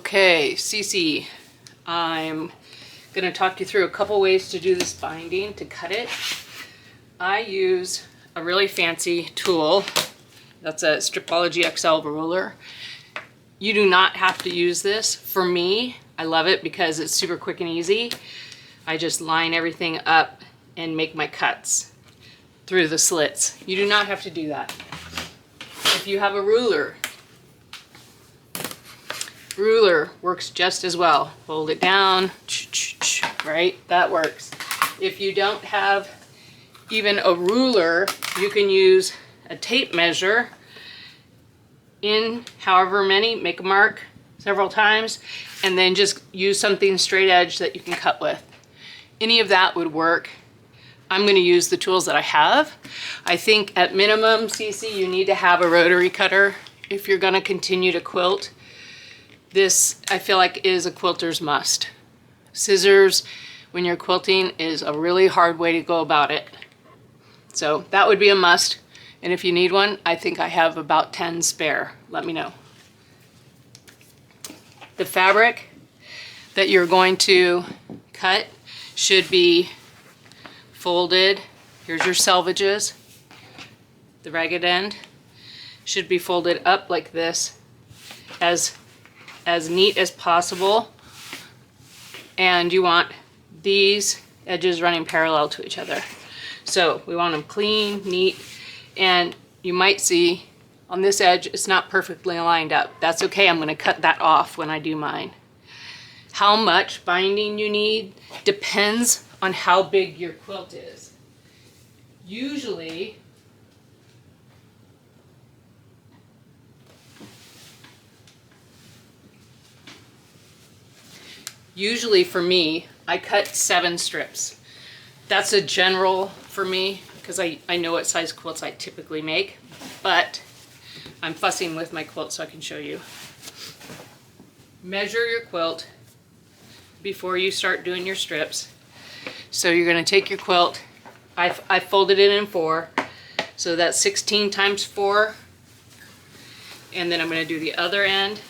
Okay, Cece, I'm going to talk you through a couple ways to do this binding, to cut it. I use a really fancy tool. That's a Stripology XL ruler. You do not have to use this. For me, I love it because it's super quick and easy. I just line everything up and make my cuts through the slits. You do not have to do that. If you have a ruler works just as well. Fold it down, right? That works. If you don't have even a ruler, you can use a tape measure in however many, make a mark several times, and then just use something straight edge that you can cut with. Any of that would work. I'm going to use the tools that I have. I think at minimum, Cece, you need to have a rotary cutter if you're going to continue to quilt. This, I feel like, is a quilter's must. Scissors, when you're quilting, is a really hard way to go about it. So that would be a must. And if you need one, I think I have about 10 spare. Let me know. The fabric that you're going to cut should be folded. Here's your selvages. The ragged end should be folded up like this, as neat as possible. And you want these edges running parallel to each other. So we want them clean, neat, and you might see on this edge it's not perfectly lined up. That's okay, I'm going to cut that off when I do mine. How much binding you need depends on how big your quilt is. Usually for me, I cut 7 strips. That's a general for me because I know what size quilts I typically make, but I'm fussing with my quilt so I can show you. Measure your quilt before you start doing your strips. So you're going to take your quilt, I folded it in 4, so that's 16 times 4, and then I'm going to do the other end.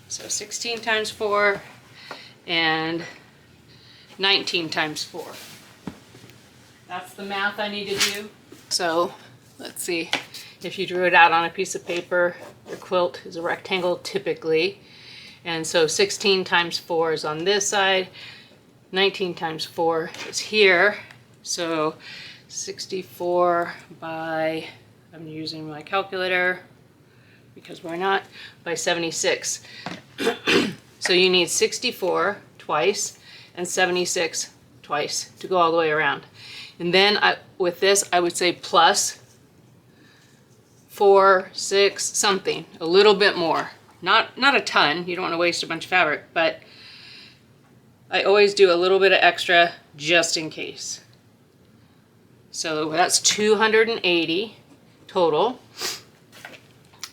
So 16 times 4 and 19 times 4. That's the math I need to do. So let's see, if you drew it out on a piece of paper, your quilt is a rectangle typically. And so 16 times 4 is on this side, 19 times 4 is here. So 64 by, I'm using my calculator, because why not, by 76. So you need 64 twice and 76 twice to go all the way around. And then with this, I would say plus 4, 6, something, a little bit more. Not a ton, you don't want to waste a bunch of fabric, but I always do a little bit of extra just in case. So that's 280 total.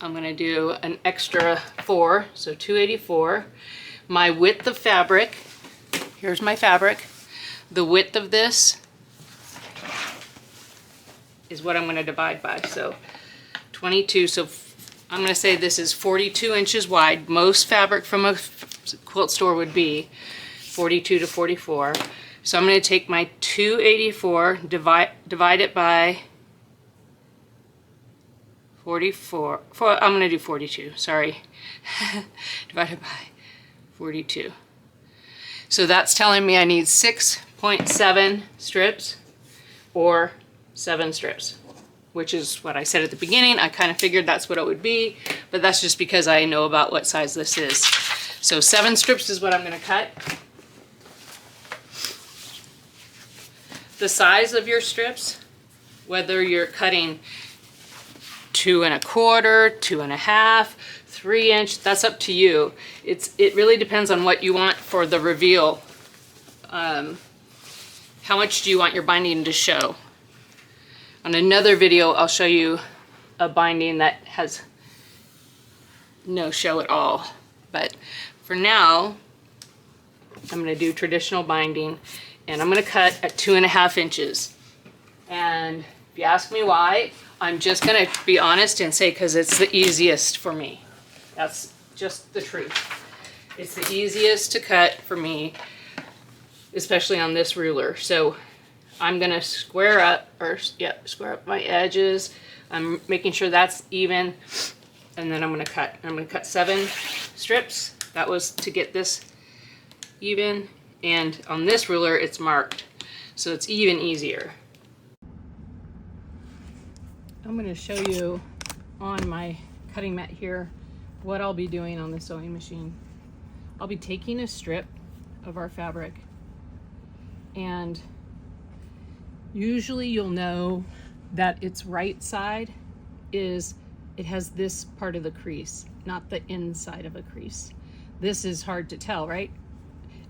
I'm going to do an extra 4, so 284. My width of fabric, here's my fabric. The width of this is what I'm going to divide by. So 22, so I'm going to say this is 42 inches wide. Most fabric from a quilt store would be 42 to 44. So I'm going to take my 284, divide it by 44, I'm going to do 42, sorry. Divided by 42. So that's telling me I need 6.7 strips or 7 strips, which is what I said at the beginning. I kind of figured that's what it would be, but that's just because I know about what size this is. So 7 strips is what I'm going to cut. The size of your strips, whether you're cutting 2 1/4, 2 1/2, 3 inch, that's up to you. It really depends on what you want for the reveal. How much do you want your binding to show? On another video, I'll show you a binding that has no show at all. But for now, I'm going to do traditional binding, and I'm going to cut at 2 1/2 inches. And if you ask me why, I'm just gonna be honest and say because it's the easiest for me. That's just the truth. It's the easiest to cut for me, especially on this ruler. So I'm gonna square up my edges. I'm making sure that's even, and then I'm gonna cut. I'm gonna cut 7 strips. That was to get this even, and on this ruler it's marked, so it's even easier. I'm gonna show you on my cutting mat here what I'll be doing on the sewing machine. I'll be taking a strip of our fabric, and usually you'll know that its right side is, it has this part of the crease, not the inside of a crease. This is hard to tell, right?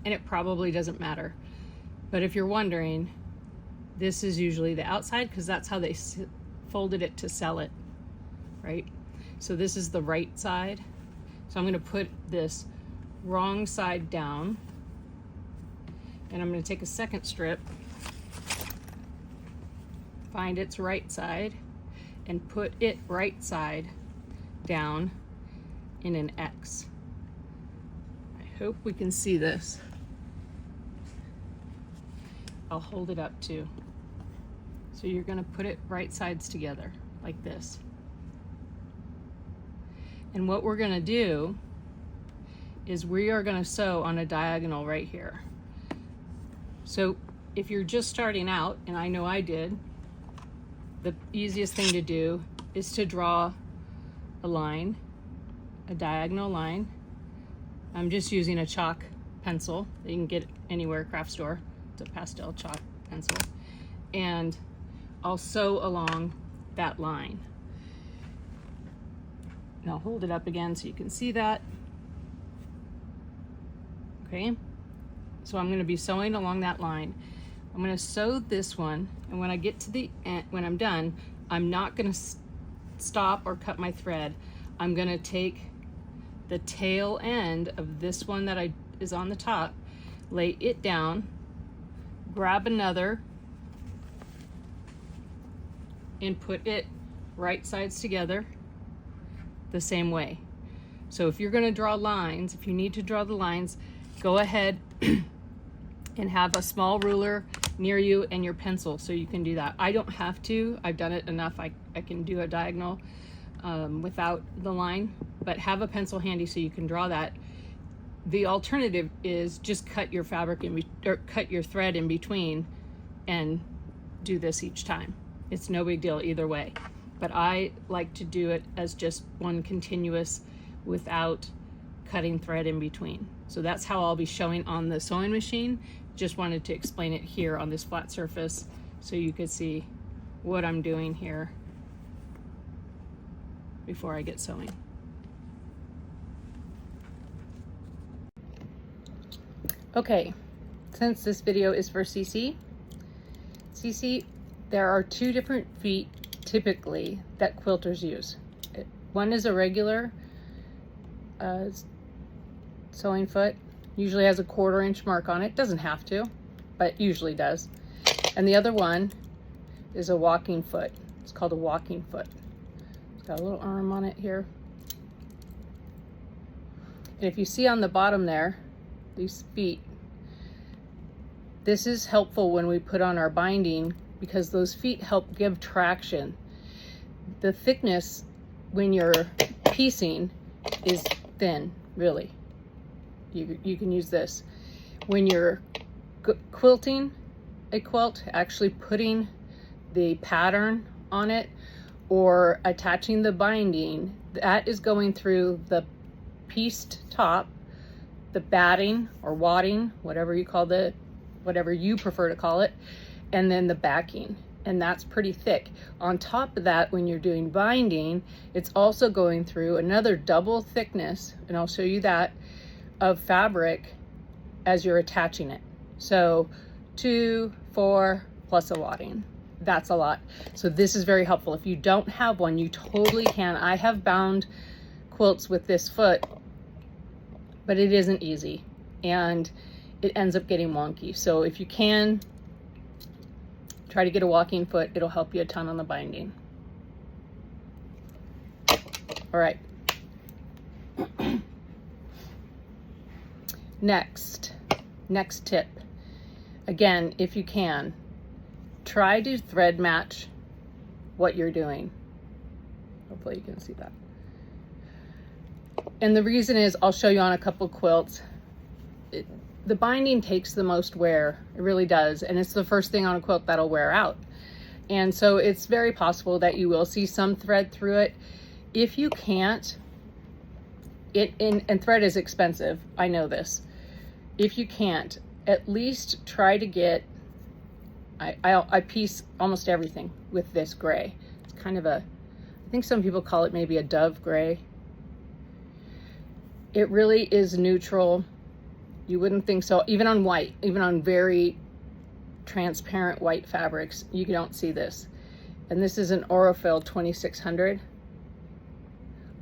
And it probably doesn't matter. But if you're wondering, this is usually the outside because that's how they folded it to sell it, right? So this is the right side. So I'm gonna put this wrong side down, and I'm gonna take a second strip, find its right side, and put it right side down in an X. I hope we can see this. I'll hold it up too. So you're gonna put it right sides together like this. And what we're gonna do is we are gonna sew on a diagonal right here. So if you're just starting out, and I know I did, the easiest thing to do is to draw a line, a diagonal line. I'm just using a chalk pencil that you can get anywhere, craft store. It's a pastel chalk pencil. And I'll sew along that line. And I'll hold it up again so you can see that. Okay, so I'm gonna be sewing along that line. I'm gonna sew this one, and when I get to the end, when I'm done, I'm not gonna stop or cut my thread. I'm gonna take the tail end of this one that is on the top, lay it down, grab another, and put it right sides together the same way. So if you're gonna draw lines, if you need to draw the lines, go ahead and have a small ruler near you and your pencil so you can do that. I don't have to, I've done it enough, I can do a diagonal without the line, but have a pencil handy so you can draw that. The alternative is just cut your fabric or cut your thread in between and do this each time. It's no big deal either way, but I like to do it as just one continuous without cutting thread in between. So that's how I'll be showing on the sewing machine. Just wanted to explain it here on this flat surface so you could see what I'm doing here before I get sewing. Okay, since this video is for CC, there are 2 different feet typically that quilters use. One is a regular sewing foot, usually has a 1/4 inch mark on it, doesn't have to, but usually does. And the other one is a walking foot. It's called a walking foot. It's got a little arm on it here. And if you see on the bottom there, these feet, this is helpful when we put on our binding because those feet help give traction. The thickness when you're piecing is thin, really. You can use this. When you're quilting a quilt, actually putting the pattern on it or attaching the binding, that is going through the pieced top, the batting or wadding, whatever you prefer to call it, and then the backing, and that's pretty thick. On top of that, when you're doing binding, it's also going through another double thickness, and I'll show you that, of fabric as you're attaching it. So 2, 4 plus a wadding. That's a lot. So this is very helpful. If you don't have one, you totally can. I have bound quilts with this foot, but it isn't easy and it ends up getting wonky. So if you can, Try to get a walking foot. It'll help you a ton on the binding. All right. Next tip. Again, if you can, try to thread match what you're doing. Hopefully you can see that. And the reason is, I'll show you on a couple quilts. The binding takes the most wear, it really does, and it's the first thing on a quilt that'll wear out. And so it's very possible that you will see some thread through it. If you can't, and thread is expensive, I know this. If you can't, at least try to get, I piece almost everything with this gray. It's kind of a, I think some people call it maybe a dove gray. It really is neutral. You wouldn't think so. Even on white, even on very transparent white fabrics, you don't see this. And this is an Aurifil 2600.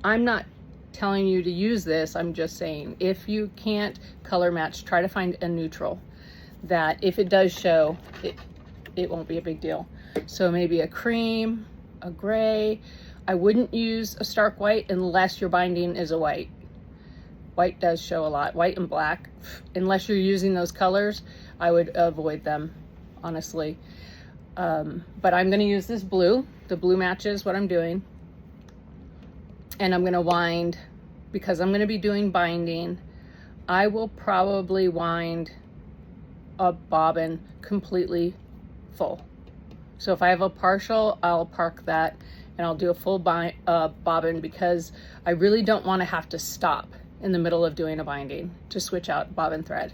I'm not telling you to use this. I'm just saying, if you can't color match, try to find a neutral that if it does show, it won't be a big deal. So maybe a cream, a gray. I wouldn't use a stark white unless your binding is a white. White does show a lot, white and black. Unless you're using those colors, I would avoid them, honestly. But I'm gonna use this blue. The blue matches what I'm doing. And I'm gonna wind, because I'm gonna be doing binding, I will probably wind a bobbin completely full. So if I have a partial, I'll park that and I'll do a full bobbin, because I really don't wanna have to stop in the middle of doing a binding to switch out bobbin thread.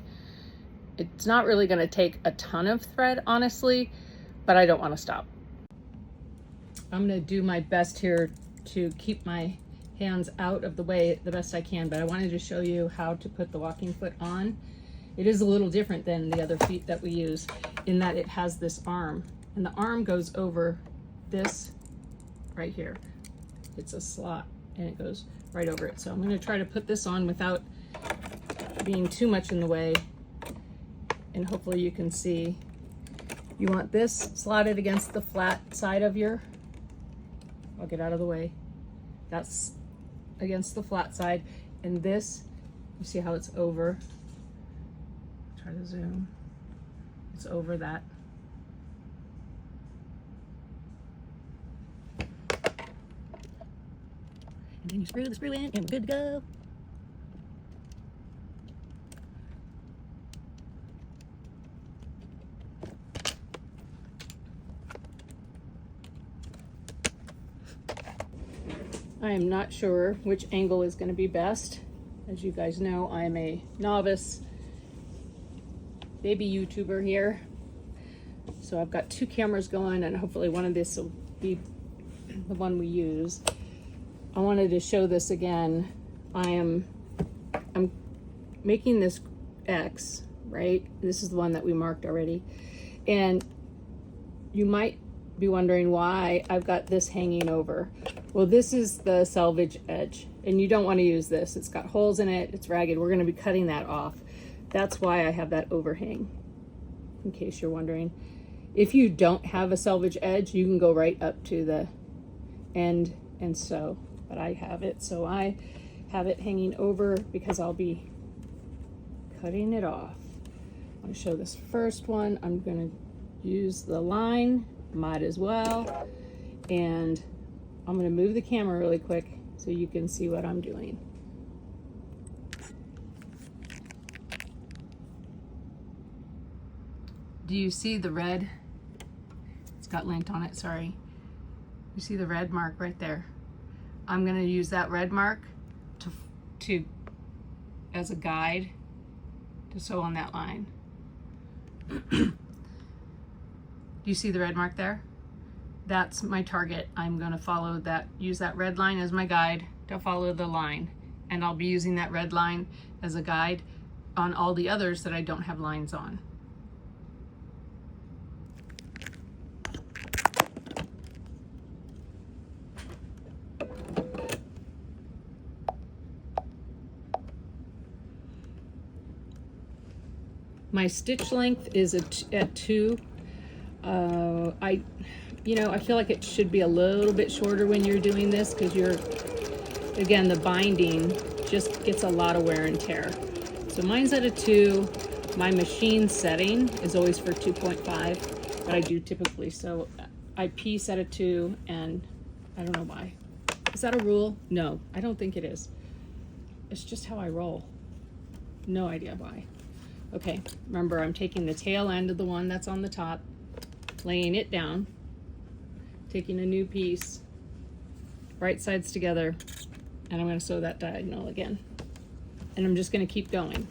It's not really gonna take a ton of thread, honestly, but I don't wanna stop. I'm gonna do my best here to keep my hands out of the way the best I can, but I wanted to show you how to put the walking foot on. It is a little different than the other feet that we use in that it has this arm, and the arm goes over this right here. It's a slot and it goes right over it. So I'm going to try to put this on without being too much in the way, and hopefully you can see. You want this slotted against the flat side of your, I'll get out of the way, that's against the flat side, and this, you see how it's over, try to zoom, it's over that. And then you screw the screw in and we're good to go. I am not sure which angle is going to be best. As you guys know, I am a novice baby YouTuber here. So I've got two cameras going, and hopefully one of this will be the one we use. I wanted to show this again. I'm making this X, right? This is the one that we marked already. And you might be wondering why I've got this hanging over. Well, this is the selvage edge, and you don't want to use this. It's got holes in it, it's ragged. We're going to be cutting that off. That's why I have that overhang, in case you're wondering. If you don't have a selvage edge, you can go right up to the end and sew, but I have it, so I have it hanging over because I'll be cutting it off. I want to show this first one. I'm going to use the line, might as well, and I'm going to move the camera really quick so you can see what I'm doing. Do you see the red? It's got lint on it, sorry. You see the red mark right there? I'm going to use that red mark to as a guide to sew on that line. Do you see the red mark there? That's my target. I'm going to follow that, use that red line as my guide to follow the line. And I'll be using that red line as a guide on all the others that I don't have lines on. My stitch length is at 2. I feel like it should be a little bit shorter when you're doing this, because again, the binding just gets a lot of wear and tear. So mine's at a 2. My machine setting is always for 2.5, but I do typically, so I piece at a 2, and I don't know why. Is that a rule? No, I don't think it is. It's just how I roll. No idea why. Okay, remember, I'm taking the tail end of the one that's on the top, laying it down, taking a new piece, right sides together, and I'm going to sew that diagonal again. And I'm just going to keep going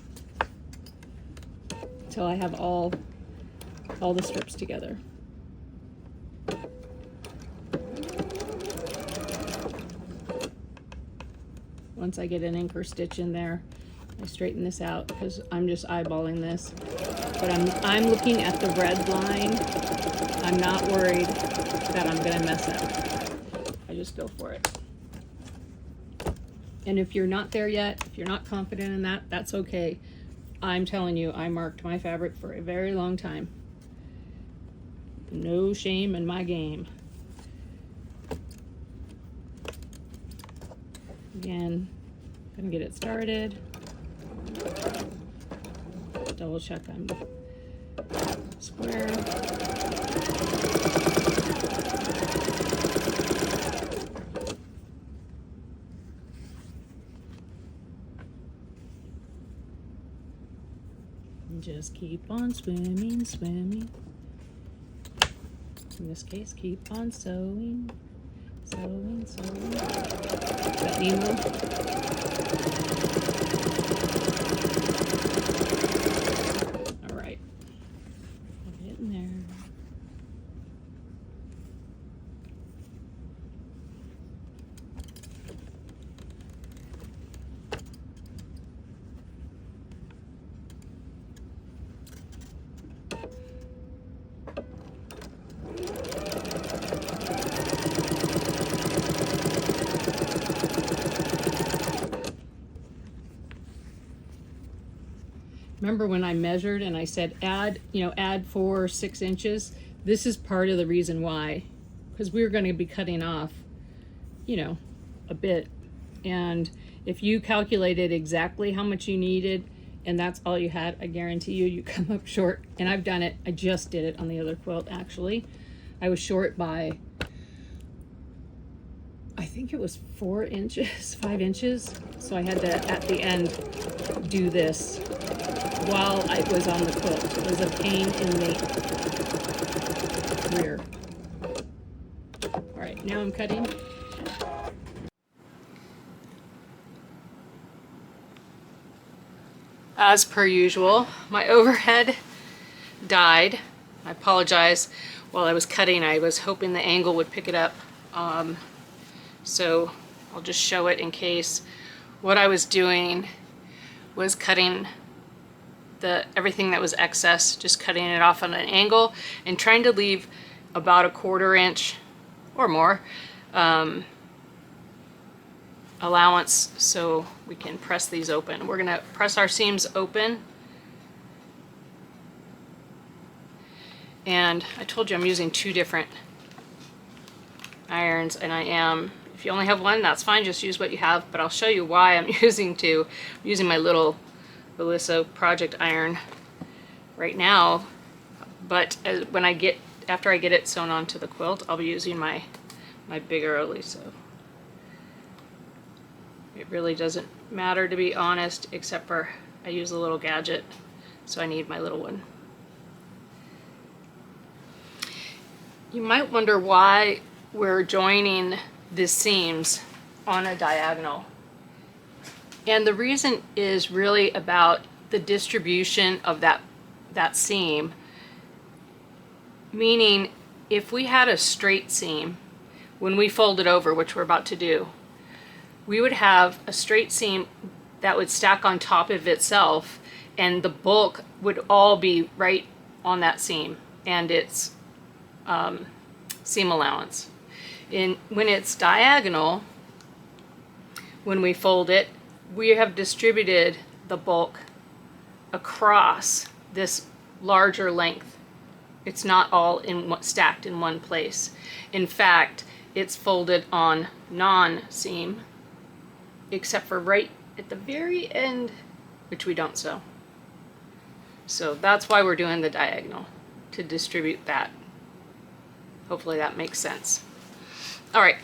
until I have all the strips together. Once I get an anchor stitch in there, I straighten this out because I'm just eyeballing this. But I'm looking at the red line. I'm not worried that I'm going to mess up. I just go for it. And if you're not there yet, if you're not confident in that, that's okay. I'm telling you, I marked my fabric for a very long time. No shame in my game. Again, gonna get it started. Double check I'm square. And just keep on swimming, swimming. In this case, keep on sewing, sewing, sewing. Is that Nemo? All right, get it in there. Remember when I measured and I said add 4 or 6 inches? This is part of the reason why, because we're going to be cutting off, a bit. And if you calculated exactly how much you needed and that's all you had, I guarantee you come up short. And I've done it. I just did it on the other quilt, actually. I was short by, I think it was 4 inches, 5 inches. So I had to, at the end, do this while I was on the quilt. It was a pain in the rear. All right, now I'm cutting. As per usual, my overhead died. I apologize. While I was cutting, I was hoping the angle would pick it up. So I'll just show it in case. What I was doing was cutting everything that was excess, just cutting it off on an angle and trying to leave about a 1/4 inch or more allowance so we can press these open. We're gonna press our seams open. And I told you I'm using 2 different irons, and if you only have one, that's fine, just use what you have, but I'll show you why I'm using 2. I'm using my little Bellisso project iron right now, but after I get it sewn onto the quilt, I'll be using my bigger Oliso. It really doesn't matter, to be honest, except for I use a little gadget, so I need my little one. You might wonder why we're joining the seams on a diagonal. And the reason is really about the distribution of that seam. Meaning, if we had a straight seam, when we fold it over, which we're about to do, we would have a straight seam that would stack on top of itself, and the bulk would all be right on that seam and its seam allowance. When it's diagonal, when we fold it, we have distributed the bulk across this larger length It's not all stacked in one place. In fact, it's folded on non-seam, except for right at the very end, which we don't sew. So that's why we're doing the diagonal, to distribute that. Hopefully that makes sense. All right.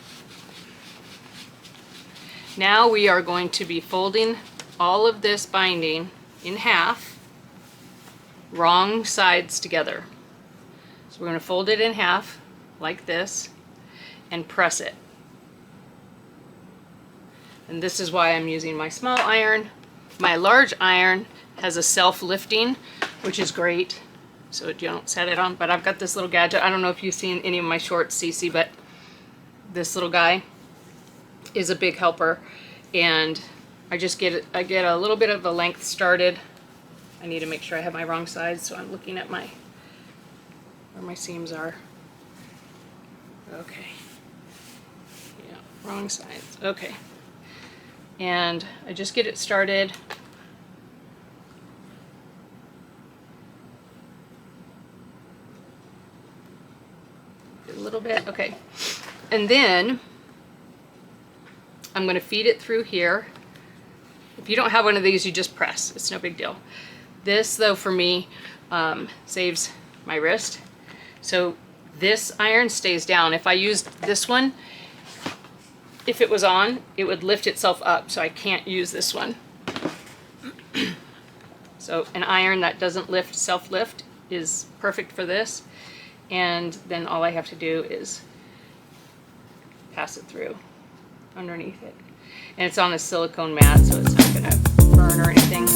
Now we are going to be folding all of this binding in half, wrong sides together. So we're going to fold it in half like this and press it. And this is why I'm using my small iron. My large iron has a self-lifting, which is great, so you don't set it on. But I've got this little gadget. I don't know if you've seen any of my shorts, Cece, but this little guy is a big helper. And I get a little bit of the length started. I need to make sure I have my wrong sides, so I'm looking at where my seams are. Okay. Yeah, wrong sides. Okay. And I just get it started. A little bit, okay. And then I'm going to feed it through here. If you don't have one of these, you just press. It's no big deal. This, though, for me, saves my wrist. So this iron stays down. If I used this one, if it was on, it would lift itself up, so I can't use this one. So an iron that doesn't lift, self-lift, is perfect for this. And then all I have to do is pass it through underneath it. And it's on a silicone mat, so it's not going to burn or anything.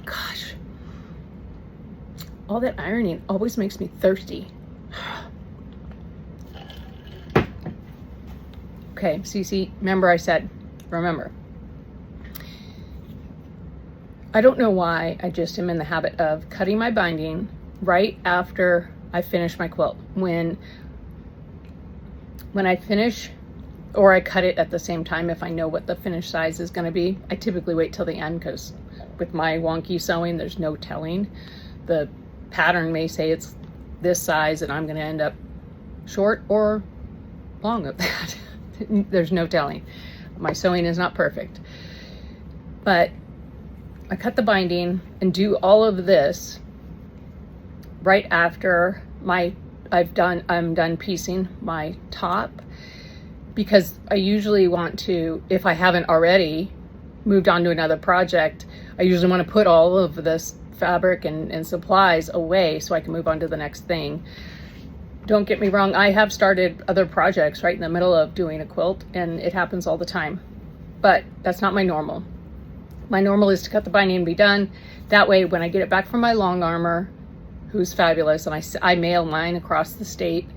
Gosh, all that ironing always makes me thirsty. Okay, Cece, remember I said, remember. I don't know why I just am in the habit of cutting my binding right after I finish my quilt. When I finish, or I cut it at the same time if I know what the finished size is going to be. I typically wait till the end because with my wonky sewing, there's no telling. The pattern may say it's this size and I'm going to end up short or long of that. There's no telling. My sewing is not perfect. But I cut the binding and do all of this right after I'm done piecing my top, because I usually want to, if I haven't already moved on to another project, I usually want to put all of this fabric and supplies away so I can move on to the next thing. Don't get me wrong, I have started other projects right in the middle of doing a quilt, and it happens all the time, but that's not my normal. My normal is to cut the binding and be done. That way, when I get it back from my long armor, who's fabulous, and I mail mine across the state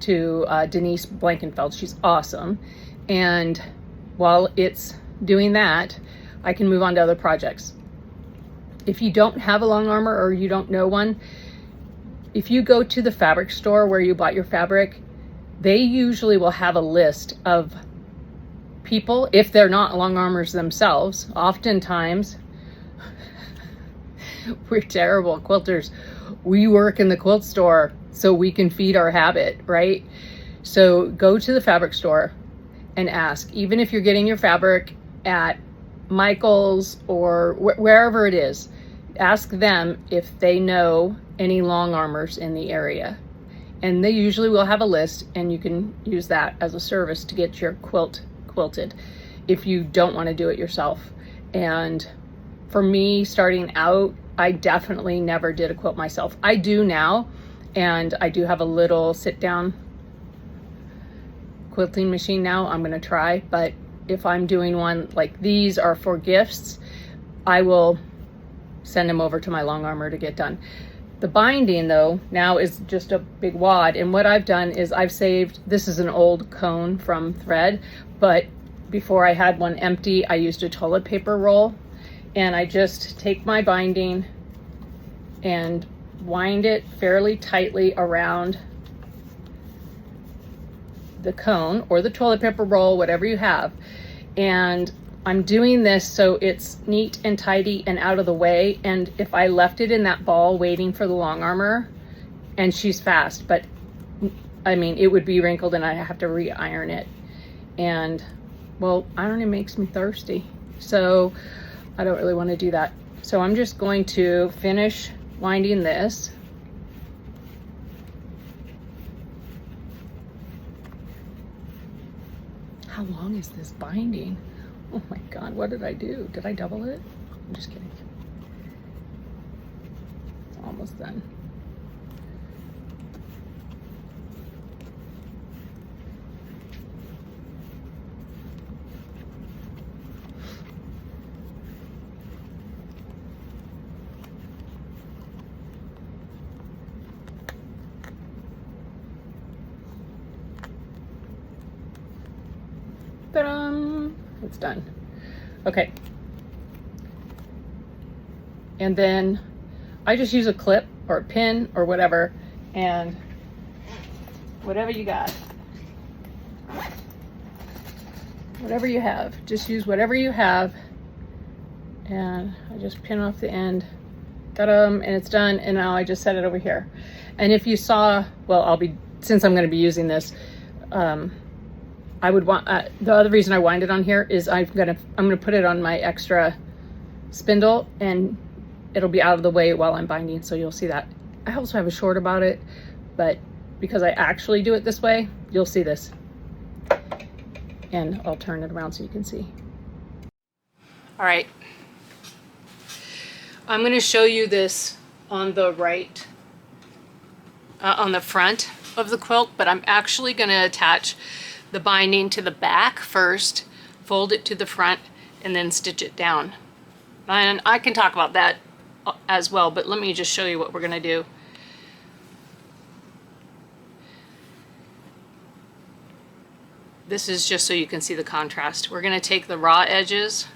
to Denise Blankenfeld. She's awesome. And while it's doing that, I can move on to other projects. If you don't have a long armor or you don't know one, if you go to the fabric store where you bought your fabric, they usually will have a list of people, if they're not long armors themselves. Oftentimes, we're terrible quilters. We work in the quilt store so we can feed our habit, right? So go to the fabric store and ask, even if you're getting your fabric at Michael's or wherever it is, ask them if they know any long armors in the area. And they usually will have a list, and you can use that as a service to get your quilt quilted if you don't want to do it yourself. And for me, starting out, I definitely never did a quilt myself. I do now, and I do have a little sit-down quilting machine now. I'm going to try, but if I'm doing one like these are for gifts, I will send them over to my long armor to get done. The binding though now is just a big wad, and what I've done is I've saved, this is an old cone from thread, but before I had one empty, I used a toilet paper roll, and I just take my binding and wind it fairly tightly around the cone or the toilet paper roll, whatever you have. And I'm doing this so it's neat and tidy and out of the way. And if I left it in that ball waiting for the long armor, and she's fast, but I mean, it would be wrinkled and I have to re-iron it. And well, ironing makes me thirsty, so I don't really want to do that. So I'm just going to finish winding this. How long is this binding? Oh my God, what did I do? Did I double it? I'm just kidding. It's almost done. Ta-da! It's done. Okay. And then I just use a clip or a pin or whatever, and whatever you got. Whatever you have. Just use whatever you have. And I just pin off the end. Ta-da! And it's done. And now I just set it over here. And if you saw, well, since I'm going to be using this, I would want, the other reason I wind it on here is I'm gonna put it on my extra spindle, and it'll be out of the way while I'm binding, so you'll see that. I also have a short about it, but because I actually do it this way, you'll see this. And I'll turn it around so you can see. All right. I'm gonna show you this on the right, on the front of the quilt, but I'm actually gonna attach the binding to the back first, fold it to the front, and then stitch it down. And I can talk about that as well, but let me just show you what we're gonna do. This is just so you can see the contrast. We're gonna take the raw edges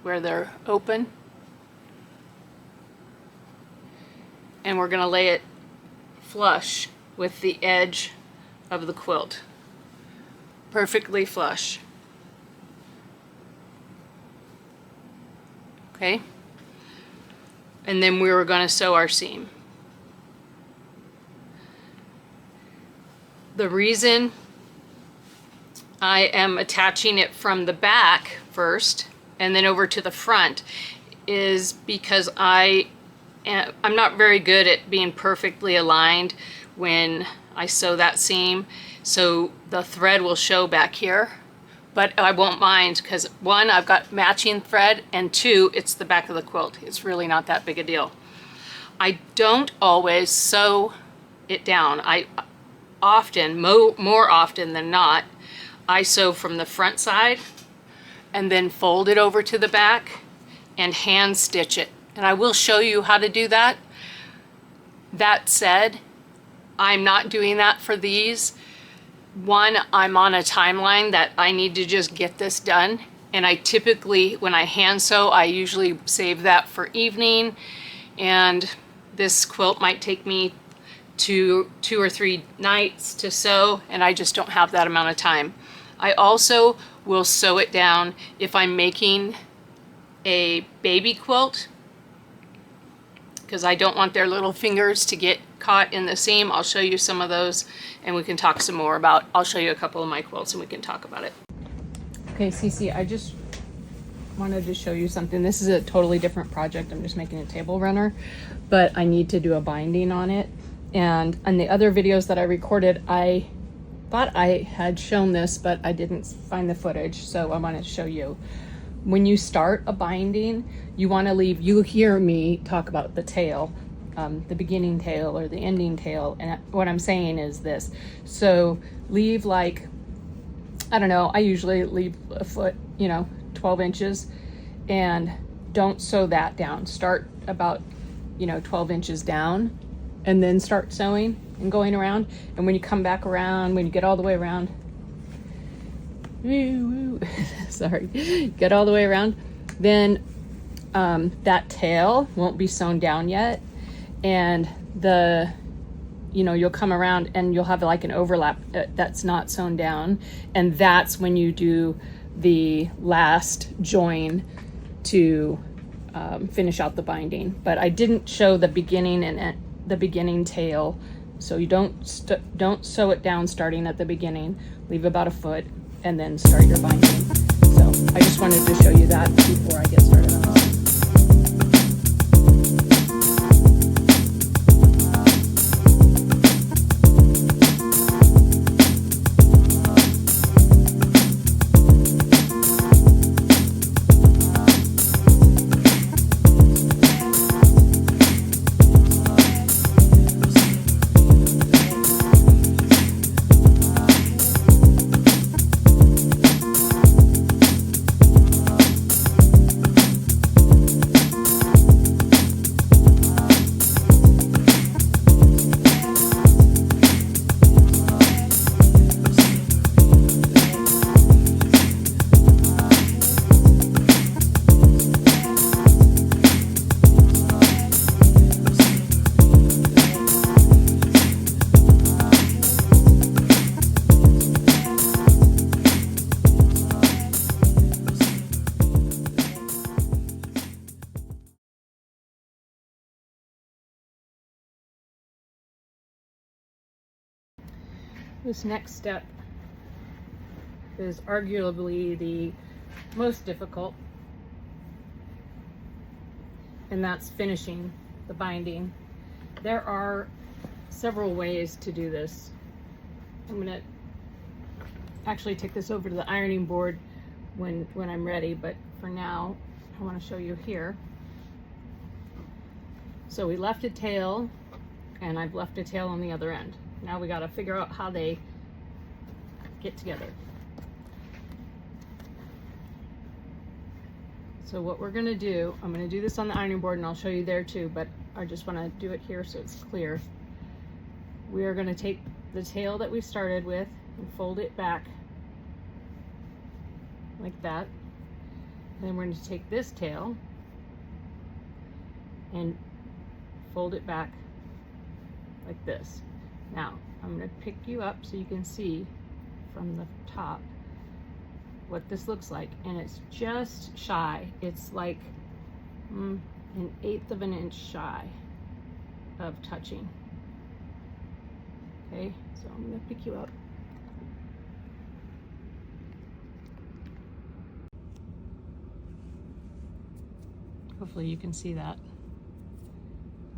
where they're open, and we're gonna lay it flush with the edge of the quilt, perfectly flush. Okay, and then we were going to sew our seam. The reason I am attaching it from the back first and then over to the front is because I'm not very good at being perfectly aligned when I sew that seam, so the thread will show back here, but I won't mind because one, I've got matching thread, and two, it's the back of the quilt. It's really not that big a deal. I don't always sew it down. I often, more often than not, I sew from the front side and then fold it over to the back and hand stitch it. And I will show you how to do that. That said, I'm not doing that for these. One, I'm on a timeline that I need to just get this done. And I typically, when I hand sew, I usually save that for evening. And this quilt might take me two or three nights to sew, and I just don't have that amount of time. I also will sew it down if I'm making a baby quilt, because I don't want their little fingers to get caught in the seam. I'll show you some of those and we can talk some more about, I'll show you a couple of my quilts and we can talk about it. Okay, Cece, I just wanted to show you something. This is a totally different project. I'm just making a table runner, but I need to do a binding on it. And on the other videos that I recorded, I thought I had shown this, but I didn't find the footage, so I wanted to show you. When you start a binding, you want to leave, you hear me talk about the tail, the beginning tail or the ending tail, and what I'm saying is this. So leave like, I don't know, I usually leave a foot, 12 inches, and don't sew that down. Start about, 12 inches down, and then start sewing and going around. And when you come back around, when you get all the way around, sorry, get all the way around, then that tail won't be sewn down yet, and you'll come around and you'll have like an overlap that's not sewn down, and that's when you do the last join to finish out the binding. But I didn't show the beginning and the beginning tail, so you don't sew it down starting at the beginning. Leave about a foot and then start your binding. So I just wanted to show you that before I get started on this. This next step is arguably the most difficult, and that's finishing the binding. There are several ways to do this. I'm going to actually take this over to the ironing board when I'm ready, but for now I want to show you here. So we left a tail, and I've left a tail on the other end. Now we got to figure out how they get together. So what we're going to do, I'm going to do this on the ironing board and I'll show you there too, but I just want to do it here so it's clear. We are going to take the tail that we started with and fold it back like that. And then we're going to take this tail and fold it back like this. Now, I'm going to pick you up so you can see from the top what this looks like, and it's just shy. It's like an 1/8 of an inch shy of touching. Okay, so I'm going to pick you up. Hopefully you can see that.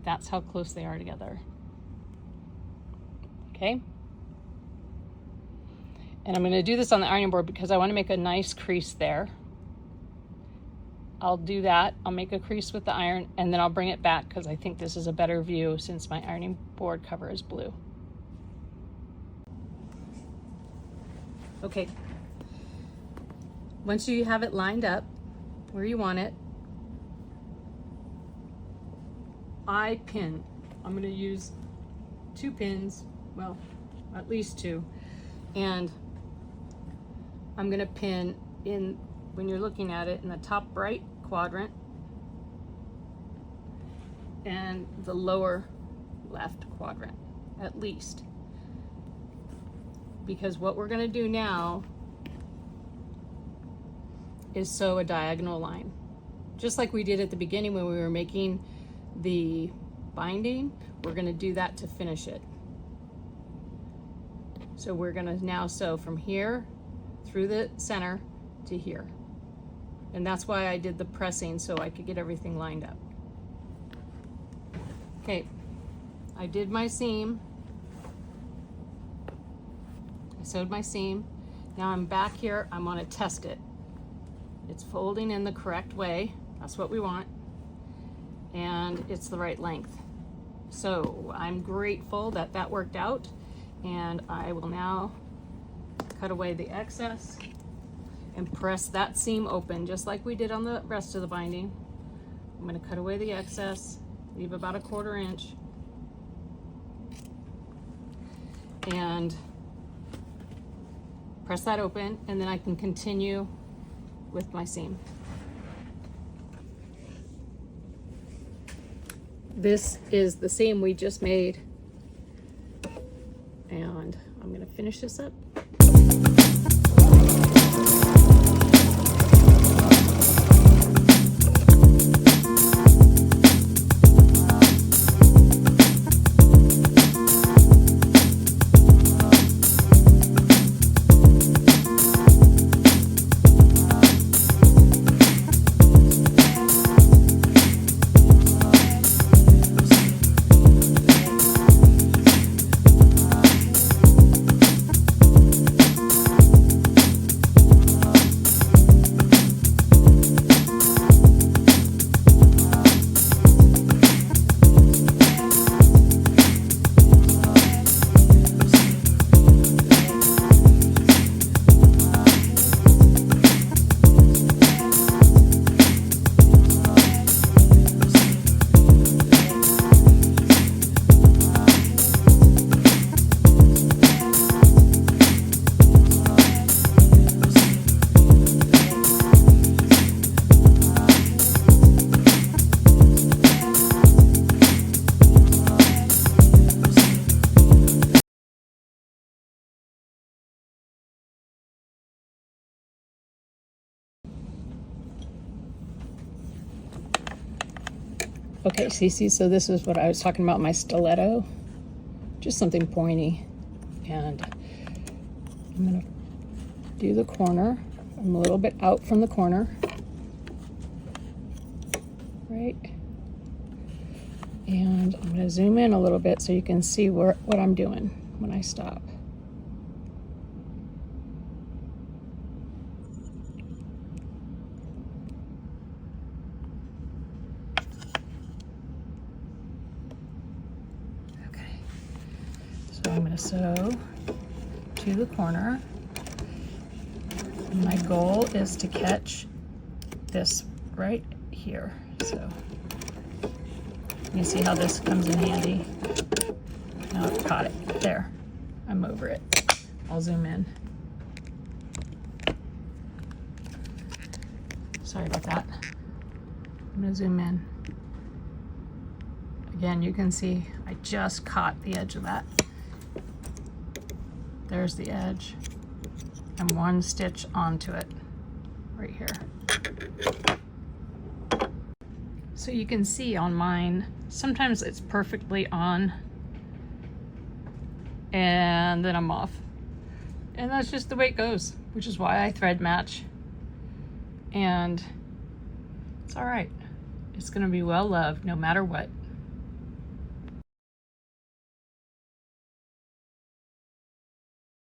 That's how close they are together. Okay, and I'm going to do this on the ironing board because I want to make a nice crease there. I'll do that. I'll make a crease with the iron, and then I'll bring it back because I think this is a better view since my ironing board cover is blue. Okay, once you have it lined up where you want it, I pin. I'm going to use 2 pins. Well, at least 2, and I'm going to pin in, when you're looking at it, in the top right quadrant and the lower left quadrant, at least, because what we're going to do now is sew a diagonal line, just like we did at the beginning when we were making the binding. We're going to do that to finish it. So we're going to now sew from here through the center to here. And that's why I did the pressing, so I could get everything lined up. Okay, I did my seam. I sewed my seam. Now I'm back here, I'm gonna test it. It's folding in the correct way. That's what we want. And it's the right length. So I'm grateful that that worked out. And I will now cut away the excess and press that seam open just like we did on the rest of the binding. I'm gonna cut away the excess, leave about a 1/4 inch. And press that open, and then I can continue with my seam. This is the seam we just made, and I'm gonna finish this up. Okay, Cece, so this is what I was talking about, my stiletto. Just something pointy. And I'm gonna do the corner. I'm a little bit out from the corner. Right? And I'm gonna zoom in a little bit so you can see what I'm doing when I stop. I'm going to sew to the corner. And my goal is to catch this right here. So you see how this comes in handy. Now I've caught it. There. I'm over it. I'll zoom in. Sorry about that. I'm going to zoom in. Again, you can see I just caught the edge of that. There's the edge, and 1 stitch onto it right here. So you can see on mine, sometimes it's perfectly on and then I'm off. And that's just the way it goes, which is why I thread match. And it's all right. It's gonna be well loved no matter what.